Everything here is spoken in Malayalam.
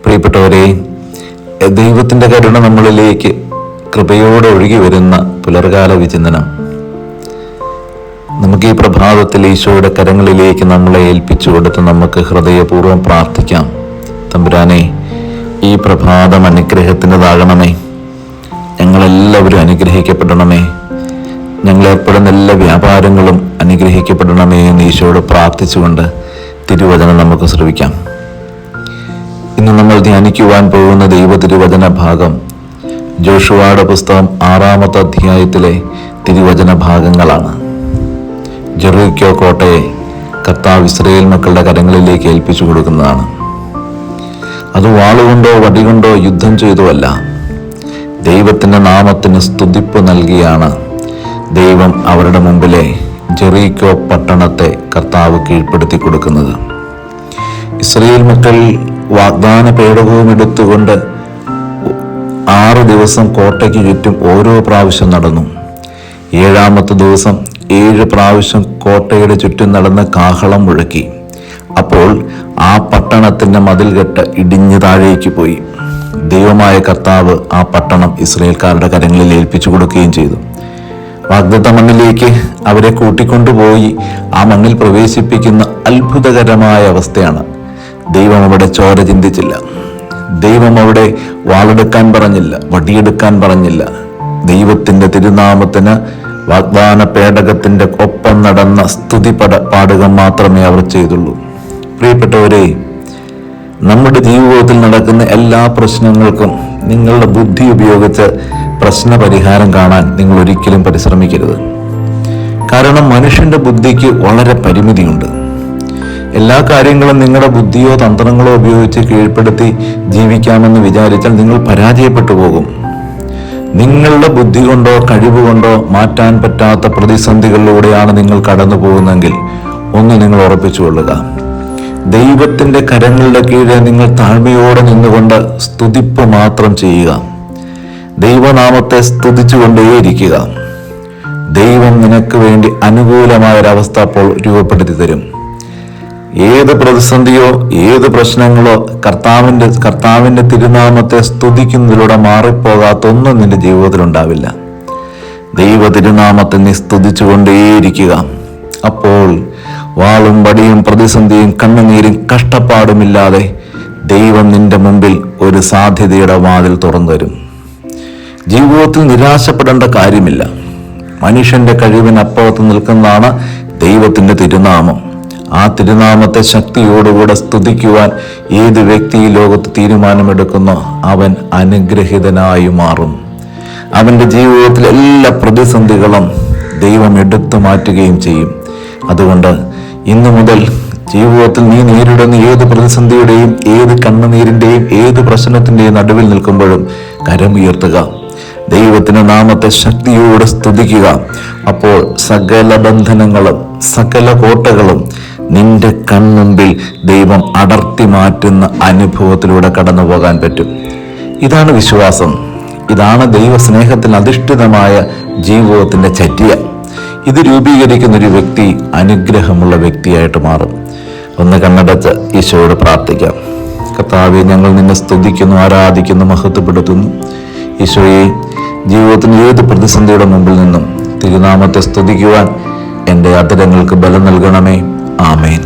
പ്രിയപ്പെട്ടവരെ, ദൈവത്തിൻ്റെ കരുണ നമ്മളിലേക്ക് കൃപയോടെ ഒഴുകി വരുന്ന പുലർകാല വിചിന്തനം. നമുക്ക് ഈ പ്രഭാതത്തിൽ ഈശോയുടെ കരങ്ങളിലേക്ക് നമ്മളെ ഏൽപ്പിച്ചു കൊടുത്ത് നമുക്ക് ഹൃദയപൂർവ്വം പ്രാർത്ഥിക്കാം. തമ്പുരാനെ, ഈ പ്രഭാതം അനുഗ്രഹത്തിൻ്റെതാകണമേ. ഞങ്ങളെല്ലാവരും അനുഗ്രഹിക്കപ്പെടണമേ. ഞങ്ങളേർപ്പെടുന്ന എല്ലാ വ്യാപാരങ്ങളും അനുഗ്രഹിക്കപ്പെടണമേ എന്ന് ഈശോയോട് പ്രാർത്ഥിച്ചുകൊണ്ട് തിരുവചനം നമുക്ക് ശ്രവിക്കാം. ഇന്ന് നമ്മൾ ധ്യാനിക്കുവാൻ പോകുന്ന ദൈവ തിരുവചന ഭാഗം ജോഷുവയുടെ പുസ്തകം 6-ാമത്തെ അധ്യായത്തിലെ തിരുവചന ഭാഗങ്ങളാണ്. ജെറിക്കോ കോട്ടയെ കർത്താവ് ഇസ്രായേൽ മക്കളുടെ കരങ്ങളിലേക്ക് ഏൽപ്പിച്ചു കൊടുക്കുന്നതാണ്. അത് വാളുകൊണ്ടോ വടികൊണ്ടോ യുദ്ധം ചെയ്തോ അല്ല, ദൈവത്തിൻ്റെ നാമത്തിന് സ്തുതിപ്പ് നൽകിയാണ് ദൈവം അവരുടെ മുമ്പിലെ ജെറിക്കോ പട്ടണത്തെ കർത്താവ് കീഴ്പ്പെടുത്തി കൊടുക്കുന്നത്. ഇസ്രായേൽ മക്കൾ വാഗ്ദാന പേടകവും എടുത്തുകൊണ്ട് 6 ദിവസം കോട്ടയ്ക്ക് ചുറ്റും ഓരോ പ്രാവശ്യം നടന്നു. 7-ാമത്തെ ദിവസം 7 പ്രാവശ്യം കോട്ടയുടെ ചുറ്റും നടന്ന് കാഹളം മുഴക്കി. അപ്പോൾ ആ പട്ടണത്തിൻ്റെ മതിൽകെട്ട് ഇടിഞ്ഞു താഴേക്ക് പോയി. ദൈവമായ കർത്താവ് ആ പട്ടണം ഇസ്രായേൽക്കാരുടെ കരങ്ങളിൽ ഏൽപ്പിച്ചു കൊടുക്കുകയും ചെയ്തു. വാഗ്ദത്ത മണ്ണിലേക്ക് അവരെ കൂട്ടിക്കൊണ്ടുപോയി ആ മണ്ണിൽ പ്രവേശിപ്പിക്കുന്ന അത്ഭുതകരമായ അവസ്ഥയാണ്. ദൈവം അവിടെ ചോര ചിന്തിച്ചില്ല. ദൈവം അവിടെ വാളെടുക്കാൻ പറഞ്ഞില്ല, വടിയെടുക്കാൻ പറഞ്ഞില്ല. ദൈവത്തിൻ്റെ തിരുനാമത്തിന് വാഗ്ദാന പേടകത്തിൻ്റെ ഒപ്പം നടന്ന സ്തുതി പാടുക മാത്രമേ അവർ ചെയ്തുള്ളൂ. പ്രിയപ്പെട്ടവരെ, നമ്മുടെ ജീവിതത്തിൽ നടക്കുന്ന എല്ലാ പ്രശ്നങ്ങൾക്കും നിങ്ങളുടെ ബുദ്ധി ഉപയോഗിച്ച് പ്രശ്ന പരിഹാരം കാണാൻ നിങ്ങൾ ഒരിക്കലും പരിശ്രമിക്കരുത്. കാരണം മനുഷ്യന്റെ ബുദ്ധിക്ക് വളരെ പരിമിതിയുണ്ട്. എല്ലാ കാര്യങ്ങളും നിങ്ങളുടെ ബുദ്ധിയോ തന്ത്രങ്ങളോ ഉപയോഗിച്ച് കീഴ്പ്പെടുത്തി ജീവിക്കാമെന്ന് വിചാരിച്ചാൽ നിങ്ങൾ പരാജയപ്പെട്ടു പോകും. നിങ്ങളുടെ ബുദ്ധി കൊണ്ടോ കഴിവ് കൊണ്ടോ മാറ്റാൻ പറ്റാത്ത പ്രതിസന്ധികളിലൂടെയാണ് നിങ്ങൾ കടന്നു പോകുന്നതെങ്കിൽ ഒന്ന് നിങ്ങൾ ഉറപ്പിച്ചുകൊള്ളുക, ദൈവത്തിൻ്റെ കരങ്ങളുടെ കീഴിൽ നിങ്ങൾ താഴ്മയോടെ നിന്നുകൊണ്ട് സ്തുതിപ്പ് മാത്രം ചെയ്യുക. ദൈവനാമത്തെ സ്തുതിച്ചുകൊണ്ടേയിരിക്കുക. ദൈവം നിനക്ക് വേണ്ടി അനുകൂലമായ ഒരവസ്ഥ അപ്പോൾ രൂപപ്പെടുത്തി തരും. ഏത് പ്രതിസന്ധിയോ ഏത് പ്രശ്നങ്ങളോ കർത്താവിൻ്റെ തിരുനാമത്തെ സ്തുതിക്കുന്നതിലൂടെ മാറിപ്പോകാത്ത ഒന്നും നിന്റെ ജീവിതത്തിൽ ഉണ്ടാവില്ല. ദൈവ തിരുനാമത്തെ നീ സ്തുതിച്ചുകൊണ്ടേയിരിക്കുക. അപ്പോൾ വാളും വടിയും പ്രതിസന്ധിയും കണ്ണുനീരും കഷ്ടപ്പാടുമില്ലാതെ ദൈവം നിന്റെ മുമ്പിൽ ഒരു സാധ്യതയുടെ വാതിൽ തുറന്നു തരും. ജീവിതത്തിൽ നിരാശപ്പെടേണ്ട കാര്യമില്ല. മനുഷ്യന്റെ കഴിവിനപ്പുറത്ത് നിൽക്കുന്നതാണ് ദൈവത്തിൻ്റെ തിരുനാമം. ആ തിരുനാമത്തെ ശക്തിയോടുകൂടെ സ്തുതിക്കുവാൻ ഏത് വ്യക്തി ഈ ലോകത്ത് തീരുമാനമെടുക്കുന്നോ അവൻ അനുഗ്രഹീതനായി മാറും. അവൻ്റെ ജീവിതത്തിലെ എല്ലാ പ്രതിസന്ധികളും ദൈവം എടുത്തു മാറ്റുകയും ചെയ്യും. അതുകൊണ്ട് ഇന്നു മുതൽ ജീവിതത്തിൽ നീ നേരിടുന്ന ഏത് പ്രതിസന്ധിയുടെയും ഏത് കണ്ണുനീരിൻ്റെയും ഏത് പ്രശ്നത്തിൻ്റെയും നടുവിൽ നിൽക്കുമ്പോഴും കരമുയർത്തുക, ദൈവത്തിൻ്റെ നാമത്തെ ശക്തിയോടെ സ്തുതിക്കുക. അപ്പോൾ സകല ബന്ധനങ്ങളും സകല കോട്ടകളും നിന്റെ കൺമുമ്പിൽ ദൈവം അടർത്തി മാറ്റുന്ന അനുഭവത്തിലൂടെ കടന്നു പോകാൻ പറ്റും. ഇതാണ് വിശ്വാസം. ഇതാണ് ദൈവസ്നേഹത്തിൽ അധിഷ്ഠിതമായ ജീവിതത്തിൻ്റെ ചര്യ. ഇത് രൂപീകരിക്കുന്ന ഒരു വ്യക്തി അനുഗ്രഹമുള്ള വ്യക്തിയായിട്ട് മാറും. ഒന്ന് കണ്ണടച്ച് ഈശോയോട് പ്രാർത്ഥിക്കാം. കർത്താവേ, ഞങ്ങൾ നിന്നെ സ്തുതിക്കുന്നു, ആരാധിക്കുന്നു, മഹത്വപ്പെടുത്തുന്നു. ഈശോയെ, ജീവിതത്തിന് ഏത് പ്രതിസന്ധിയുടെ മുമ്പിൽ നിന്നും തിരുനാമത്തെ സ്തുതിക്കുവാൻ എൻ്റെ അധരങ്ങൾക്ക് ബലം നൽകണമേ. ആമേൻ.